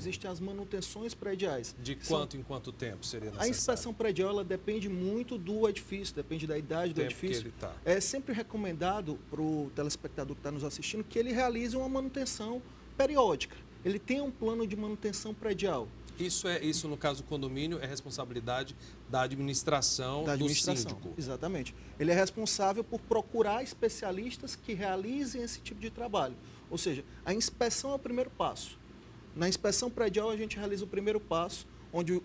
existem as manutenções prediais. De quanto em quanto tempo seria necessário? A inspeção predial ela depende muito do edifício, depende da idade do edifício. Que ele tá. É sempre recomendado para o telespectador que está nos assistindo que ele realize uma manutenção periódica. Ele tem um plano de manutenção predial. Isso no caso do condomínio, é responsabilidade da administração, do síndico. Exatamente. Ele é responsável por procurar especialistas que realizem esse tipo de trabalho. Ou seja, a inspeção é o primeiro passo. Na inspeção predial, a gente realiza o primeiro passo, onde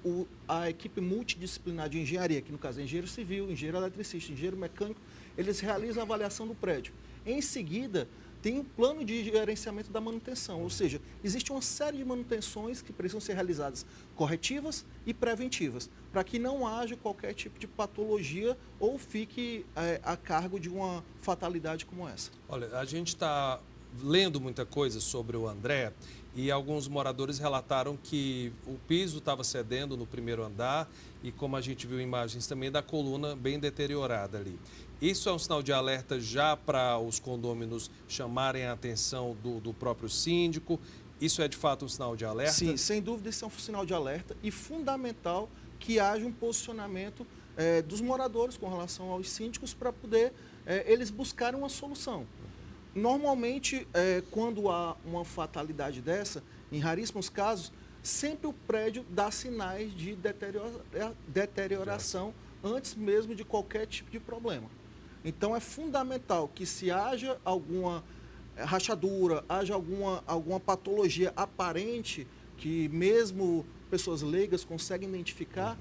a equipe multidisciplinar de engenharia, que no caso é engenheiro civil, engenheiro eletricista, engenheiro mecânico, eles realizam a avaliação do prédio. Em seguida, tem um plano de gerenciamento da manutenção, ou seja, existe uma série de manutenções que precisam ser realizadas corretivas e preventivas, para que não haja qualquer tipo de patologia ou fique a cargo de uma fatalidade como essa. Olha, a gente está lendo muita coisa sobre o André e alguns moradores relataram que o piso estava cedendo no primeiro andar e, como a gente viu imagens também, da coluna bem deteriorada ali. Isso é um sinal de alerta já para os condôminos chamarem a atenção do próprio síndico? Isso é de fato um sinal de alerta? Sim, sem dúvida isso é um sinal de alerta e fundamental que haja um posicionamento dos moradores com relação aos síndicos para poder eles buscarem uma solução. Normalmente, quando há uma fatalidade dessa, em raríssimos casos, sempre o prédio dá sinais de deterioração antes mesmo de qualquer tipo de problema. Então, é fundamental que se haja alguma rachadura, haja alguma patologia aparente, que mesmo pessoas leigas conseguem identificar,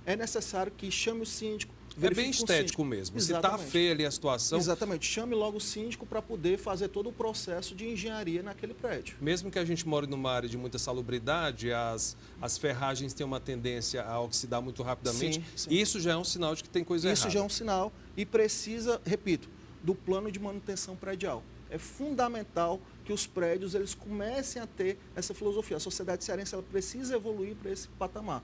é necessário que chame o síndico. É bem estético mesmo. Exatamente. Se está feia ali a situação... Exatamente. Chame logo o síndico para poder fazer todo o processo de engenharia naquele prédio. Mesmo que a gente more numa área de muita salubridade, as ferragens têm uma tendência a oxidar muito rapidamente. Sim. Isso já é um sinal de que tem coisa errada. Isso já é um sinal e precisa, repito, do plano de manutenção predial. É fundamental que os prédios eles comecem a ter essa filosofia. A sociedade cearense ela precisa evoluir para esse patamar.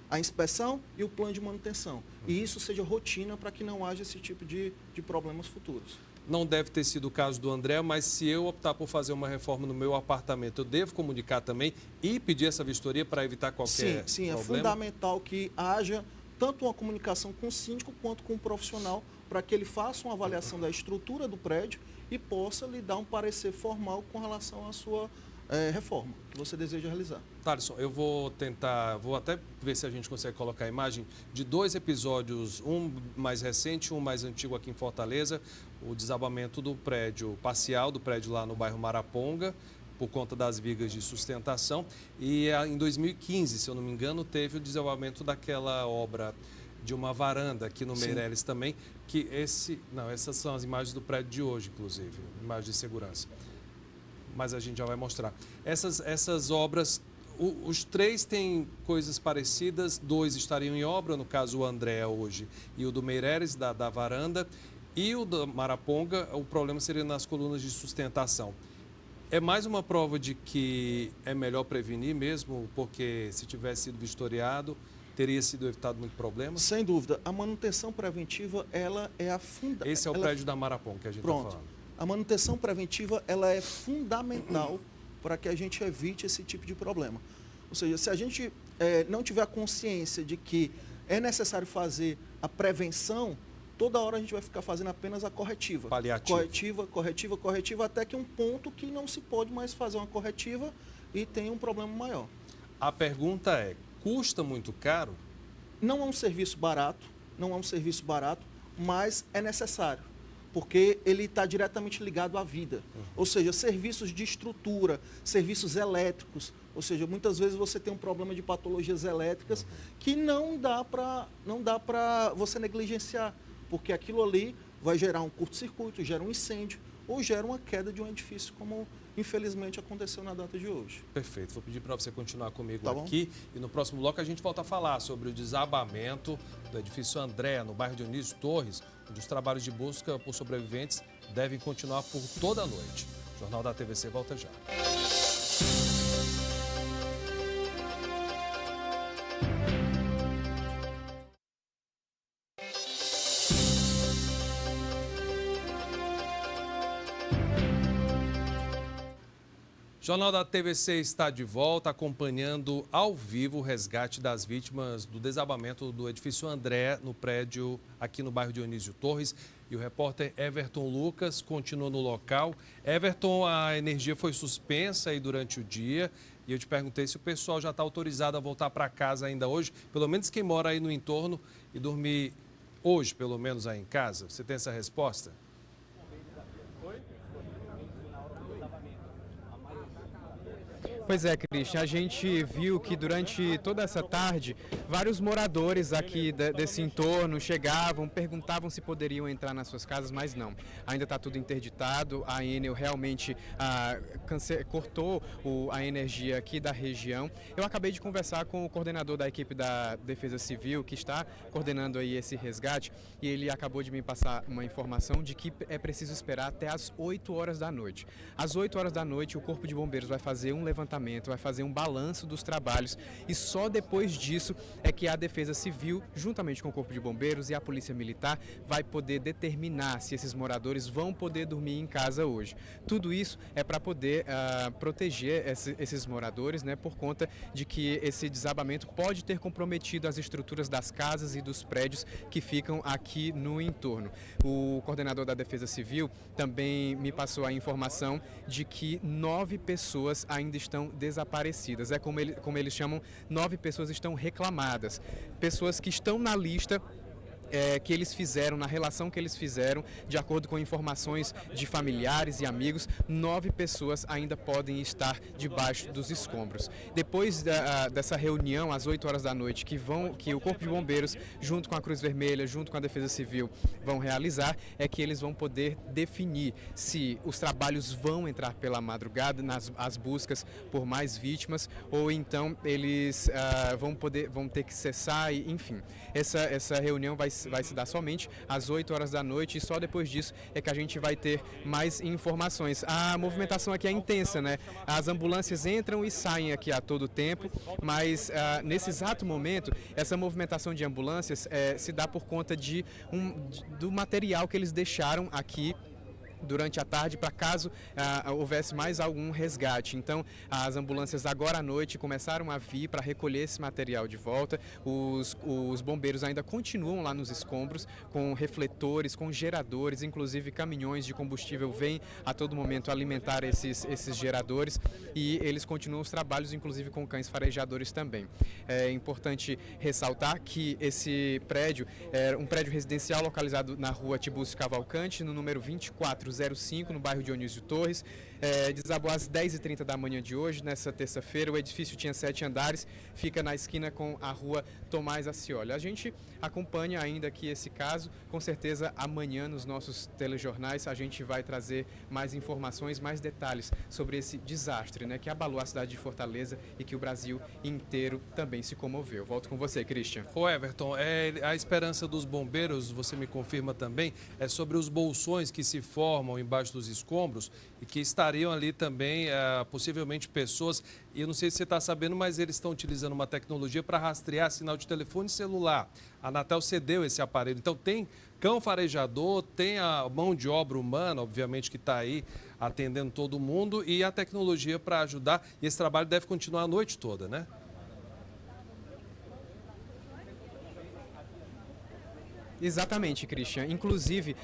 A inspeção e o plano de manutenção. E isso seja rotina para que não haja esse tipo de problemas futuros. Não deve ter sido o caso do André, mas se eu optar por fazer uma reforma no meu apartamento, eu devo comunicar também e pedir essa vistoria para evitar qualquer Sim, problema? É fundamental que haja tanto uma comunicação com o síndico quanto com o profissional para que ele faça uma avaliação da estrutura do prédio e possa lhe dar um parecer formal com relação à sua reforma que você deseja realizar. Thalisson, eu vou até ver se a gente consegue colocar a imagem de 2 episódios, um mais recente, um mais antigo aqui em Fortaleza, o desabamento do prédio parcial, do prédio lá no bairro Maraponga, por conta das vigas de sustentação. E em 2015, se eu não me engano, teve o desabamento daquela obra de uma varanda aqui no Meireles também, que essas são as imagens do prédio de hoje, inclusive, imagens de segurança. Mas a gente já vai mostrar. Essas obras, os 3 têm coisas parecidas, 2 estariam em obra, no caso o André hoje e o do Meireles, da varanda, e o da Maraponga, o problema seria nas colunas de sustentação. É mais uma prova de que é melhor prevenir mesmo, porque se tivesse sido vistoriado, teria sido evitado muito problema? Sem dúvida. A manutenção preventiva, ela é a fundamental. Esse é o prédio da Maraponga que a gente está falando. A manutenção preventiva ela é fundamental para que a gente evite esse tipo de problema. Ou seja, se a gente não tiver a consciência de que é necessário fazer a prevenção, toda hora a gente vai ficar fazendo apenas a corretiva. Paliativa. Corretiva, até que um ponto que não se pode mais fazer uma corretiva e tem um problema maior. A pergunta é, custa muito caro? Não é um serviço barato, mas é necessário. Porque ele está diretamente ligado à vida. Ou seja, serviços de estrutura, serviços elétricos. Ou seja, muitas vezes você tem um problema de patologias elétricas que não dá para você negligenciar, porque aquilo ali vai gerar um curto-circuito, gera um incêndio ou gera uma queda de um edifício, como infelizmente aconteceu na data de hoje. Perfeito. Vou pedir para você continuar comigo aqui e no próximo bloco a gente volta a falar sobre o desabamento do edifício André, no bairro Dionísio Torres, onde os trabalhos de busca por sobreviventes devem continuar por toda a noite. O Jornal da TVC volta já. Jornal da TVC está de volta, acompanhando ao vivo o resgate das vítimas do desabamento do edifício André, no prédio aqui no bairro Dionísio Torres. E o repórter Everton Lucas continua no local. Everton, a energia foi suspensa aí durante o dia. E eu te perguntei se o pessoal já está autorizado a voltar para casa ainda hoje. Pelo menos quem mora aí no entorno e dormir hoje, pelo menos aí em casa. Você tem essa resposta? Pois é, Cristian, a gente viu que durante toda essa tarde, vários moradores aqui desse entorno chegavam, perguntavam se poderiam entrar nas suas casas, mas não. Ainda está tudo interditado, a Enel realmente cortou a energia aqui da região. Eu acabei de conversar com o coordenador da equipe da Defesa Civil, que está coordenando aí esse resgate, e ele acabou de me passar uma informação de que é preciso esperar até às 8 horas da noite. Às 8 horas da noite, o Corpo de Bombeiros vai fazer um levantamento, vai fazer um balanço dos trabalhos e só depois disso é que a Defesa Civil, juntamente com o Corpo de Bombeiros e a Polícia Militar, vai poder determinar se esses moradores vão poder dormir em casa hoje. Tudo isso é para poder proteger esses moradores, né, por conta de que esse desabamento pode ter comprometido as estruturas das casas e dos prédios que ficam aqui no entorno. O coordenador da Defesa Civil também me passou a informação de que 9 pessoas ainda estão desaparecidas. É como eles chamam, 9 pessoas estão reclamadas. Pessoas que estão na lista que eles fizeram, na relação que eles fizeram, de acordo com informações de familiares e amigos, 9 pessoas ainda podem estar debaixo dos escombros. Depois dessa reunião, às 8 horas da noite, que o Corpo de Bombeiros, junto com a Cruz Vermelha, junto com a Defesa Civil, vão realizar, é que eles vão poder definir se os trabalhos vão entrar pela madrugada, as buscas por mais vítimas, ou então eles vão ter que cessar, enfim. Essa reunião vai se dar somente às 8 horas da noite e só depois disso é que a gente vai ter mais informações. A movimentação aqui é intensa, né? As ambulâncias entram e saem aqui a todo tempo, mas nesse exato momento, essa movimentação de ambulâncias se dá por conta do material que eles deixaram aqui durante a tarde, para caso houvesse mais algum resgate. Então, as ambulâncias agora à noite começaram a vir para recolher esse material de volta. Os bombeiros ainda continuam lá nos escombros, com refletores, com geradores, inclusive caminhões de combustível vêm a todo momento alimentar esses geradores, e eles continuam os trabalhos, inclusive com cães farejadores também. É importante ressaltar que esse prédio é um prédio residencial localizado na rua Tibúcio Cavalcante, no número 2405, no bairro Dionísio Torres. Desabou às 10h30 da manhã de hoje, nessa terça-feira. O edifício tinha 7 andares, fica na esquina com a rua Tomás Ascioli. A gente acompanha ainda aqui esse caso. Com certeza amanhã nos nossos telejornais a gente vai trazer mais informações, mais detalhes sobre esse desastre, né, que abalou a cidade de Fortaleza e que o Brasil inteiro também se comoveu. Volto com você, Christian. Ô Everton, a esperança dos bombeiros, você me confirma também, é sobre os bolsões que se formam embaixo dos escombros e que estariam ali também, possivelmente, pessoas. E eu não sei se você está sabendo, mas eles estão utilizando uma tecnologia para rastrear sinal de telefone celular. A Anatel cedeu esse aparelho. Então tem cão farejador, tem a mão de obra humana, obviamente, que está aí atendendo todo mundo, e a tecnologia para ajudar. E esse trabalho deve continuar a noite toda, né? Exatamente, Christian. Inclusive,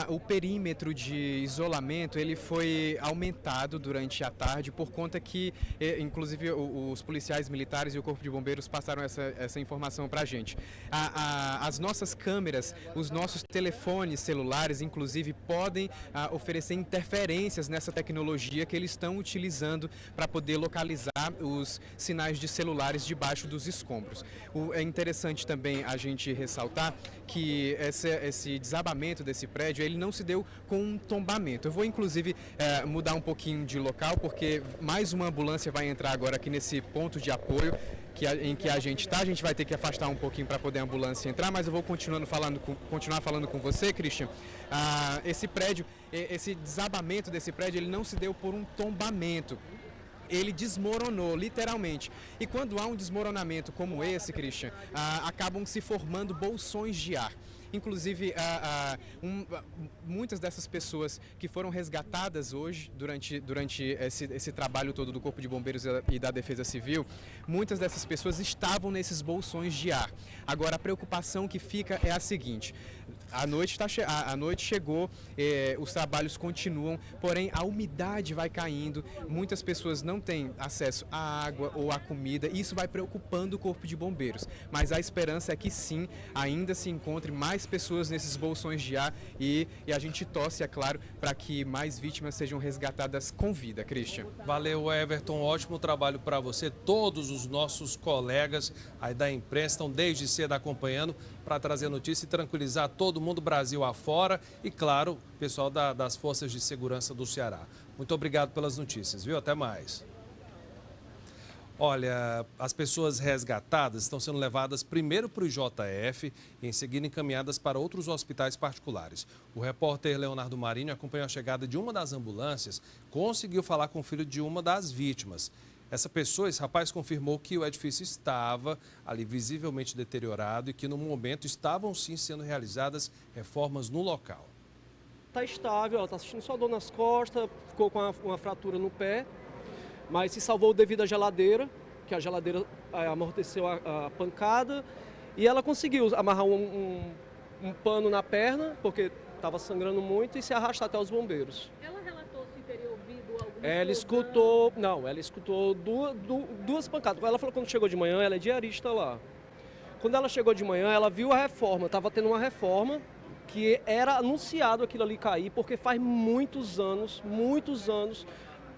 o perímetro de isolamento ele foi aumentado durante a tarde por conta que, inclusive, os policiais militares e o Corpo de Bombeiros passaram essa informação para a gente. As nossas câmeras, os nossos telefones celulares, inclusive, podem oferecer interferências nessa tecnologia que eles estão utilizando para poder localizar os sinais de celulares debaixo dos escombros. É interessante também a gente ressaltar que esse desabamento desse prédio, ele não se deu com um tombamento. Eu vou, inclusive, mudar um pouquinho de local, porque mais uma ambulância vai entrar agora aqui nesse ponto de apoio em que a gente está. A gente vai ter que afastar um pouquinho para poder a ambulância entrar, mas eu vou continuar falando com você, Christian. Esse prédio, esse desabamento desse prédio, ele não se deu por um tombamento. Ele desmoronou, literalmente. E quando há um desmoronamento como esse, Christian, acabam se formando bolsões de ar. Inclusive, muitas dessas pessoas que foram resgatadas hoje durante esse trabalho todo do Corpo de Bombeiros e da Defesa Civil, muitas dessas pessoas estavam nesses bolsões de ar. Agora, a preocupação que fica é a seguinte: a noite chegou, os trabalhos continuam, porém a umidade vai caindo, muitas pessoas não têm acesso à água ou à comida, e isso vai preocupando o Corpo de Bombeiros. Mas a esperança é que sim, ainda se encontre mais pessoas nesses bolsões de ar e a gente torce, é claro, para que mais vítimas sejam resgatadas com vida. Christian. Valeu, Everton. Ótimo trabalho para você. Todos os nossos colegas aí da imprensa estão desde cedo acompanhando para trazer notícia e tranquilizar todo mundo, Brasil afora, e, claro, o pessoal das Forças de Segurança do Ceará. Muito obrigado pelas notícias, viu? Até mais. Olha, as pessoas resgatadas estão sendo levadas primeiro para o IJF e em seguida encaminhadas para outros hospitais particulares. O repórter Leonardo Marinho acompanhou a chegada de uma das ambulâncias, conseguiu falar com o filho de uma das vítimas. Essa pessoa, esse rapaz, confirmou que o edifício estava ali visivelmente deteriorado e que no momento estavam sim sendo realizadas reformas no local. Está estável, ela está sentindo só dor nas costas, ficou com uma fratura no pé, mas se salvou devido à geladeira, que a geladeira amorteceu a pancada, e ela conseguiu amarrar um pano na perna, porque estava sangrando muito, e se arrastar até os bombeiros. Ela relatou se teria ouvido alguma Ela escutou duas pancadas. Ela falou que quando chegou de manhã, ela é diarista lá. Quando ela chegou de manhã, ela viu a reforma, estava tendo uma reforma, que era anunciado aquilo ali cair, porque faz muitos anos,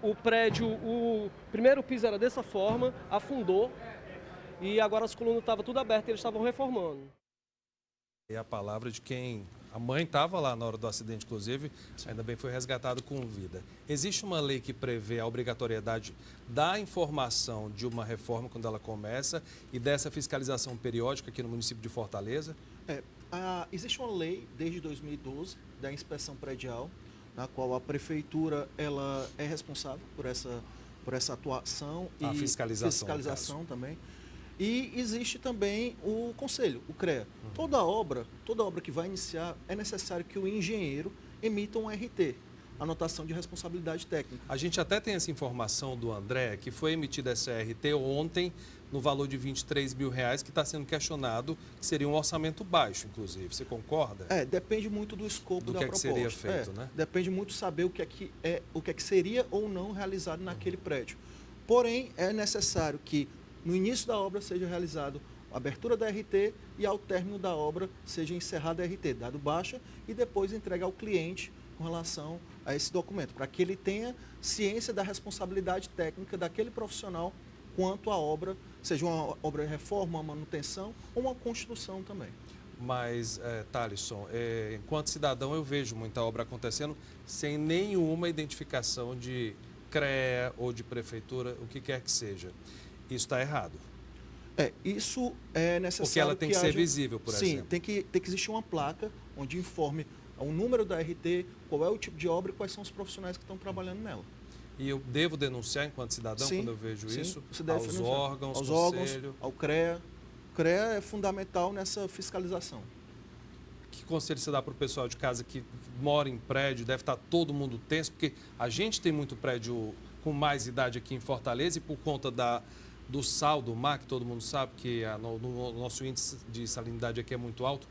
o prédio, o primeiro piso era dessa forma, afundou, e agora as colunas estavam tudo abertas e eles estavam reformando. É a palavra de quem... A mãe estava lá na hora do acidente, inclusive, ainda bem foi resgatado com vida. Existe uma lei que prevê a obrigatoriedade da informação de uma reforma quando ela começa e dessa fiscalização periódica aqui no município de Fortaleza? Existe uma lei desde 2012 da inspeção predial, na qual a prefeitura ela é responsável por essa atuação A e fiscalização também. E existe também o conselho, o CREA. Toda obra que vai iniciar, é necessário que o engenheiro emita um RT, anotação de responsabilidade técnica. A gente até tem essa informação do André, que foi emitida essa RT ontem, no valor de R$23 mil, que está sendo questionado, que seria um orçamento baixo, inclusive. Você concorda? Depende muito do escopo da proposta. Do que seria feito, né? Depende muito saber o que é que seria ou não realizado naquele prédio. Porém, é necessário que no início da obra seja realizado a abertura da RT e ao término da obra seja encerrada a RT, dado baixa, e depois entregue ao cliente com relação a esse documento, para que ele tenha ciência da responsabilidade técnica daquele profissional quanto à obra, seja uma obra de reforma, uma manutenção ou uma construção também. Mas, Thalisson, enquanto cidadão eu vejo muita obra acontecendo sem nenhuma identificação de CREA ou de prefeitura, o que quer que seja. Isso está errado. Isso é necessário. Porque ela tem que ser visível, por exemplo. Sim, tem que existir uma placa onde informe o número da RT, qual é o tipo de obra e quais são os profissionais que estão trabalhando nela. E eu devo denunciar enquanto cidadão quando eu vejo isso? Você deve aos órgãos, aos conselho. órgãos, ao CREA. O CREA é fundamental nessa fiscalização. Que conselho você dá para o pessoal de casa que mora em prédio, deve estar todo mundo tenso, porque a gente tem muito prédio com mais idade aqui em Fortaleza e por conta do sal do mar, que todo mundo sabe que no nosso índice de salinidade aqui é muito alto,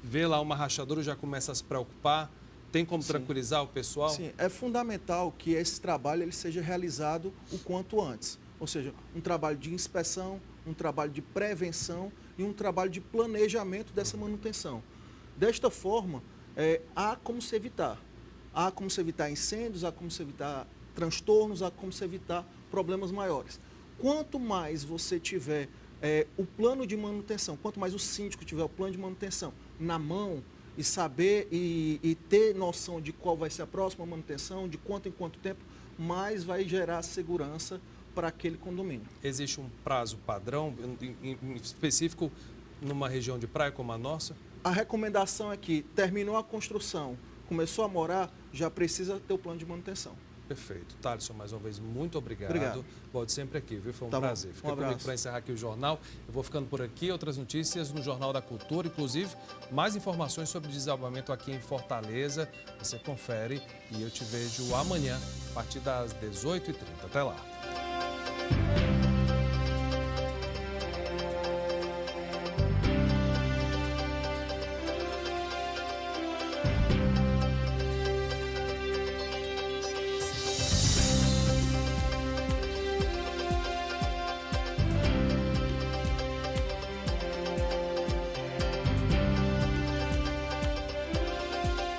vê lá uma rachadura já começa a se preocupar. Tem como tranquilizar o pessoal? Sim, é fundamental que esse trabalho ele seja realizado o quanto antes. Ou seja, um trabalho de inspeção, um trabalho de prevenção e um trabalho de planejamento dessa manutenção. Desta forma, há como se evitar. Há como se evitar incêndios, há como se evitar transtornos, há como se evitar problemas maiores. Quanto mais você tiver o plano de manutenção, quanto mais o síndico tiver o plano de manutenção na mão e saber e ter noção de qual vai ser a próxima manutenção, de quanto em quanto tempo, mais vai gerar segurança para aquele condomínio. Existe um prazo padrão, em específico, numa região de praia como a nossa? A recomendação é que terminou a construção, começou a morar, já precisa ter o plano de manutenção. Perfeito. Thaleson, mais uma vez, muito obrigado. Obrigado. Volte sempre aqui, viu? Foi um Tá bom. prazer. Fica Um comigo abraço. para encerrar aqui o jornal. Eu vou ficando por aqui. Outras notícias no Jornal da Cultura, inclusive mais informações sobre desabamento aqui em Fortaleza. Você confere e eu te vejo amanhã, a partir das 18h30. Até lá.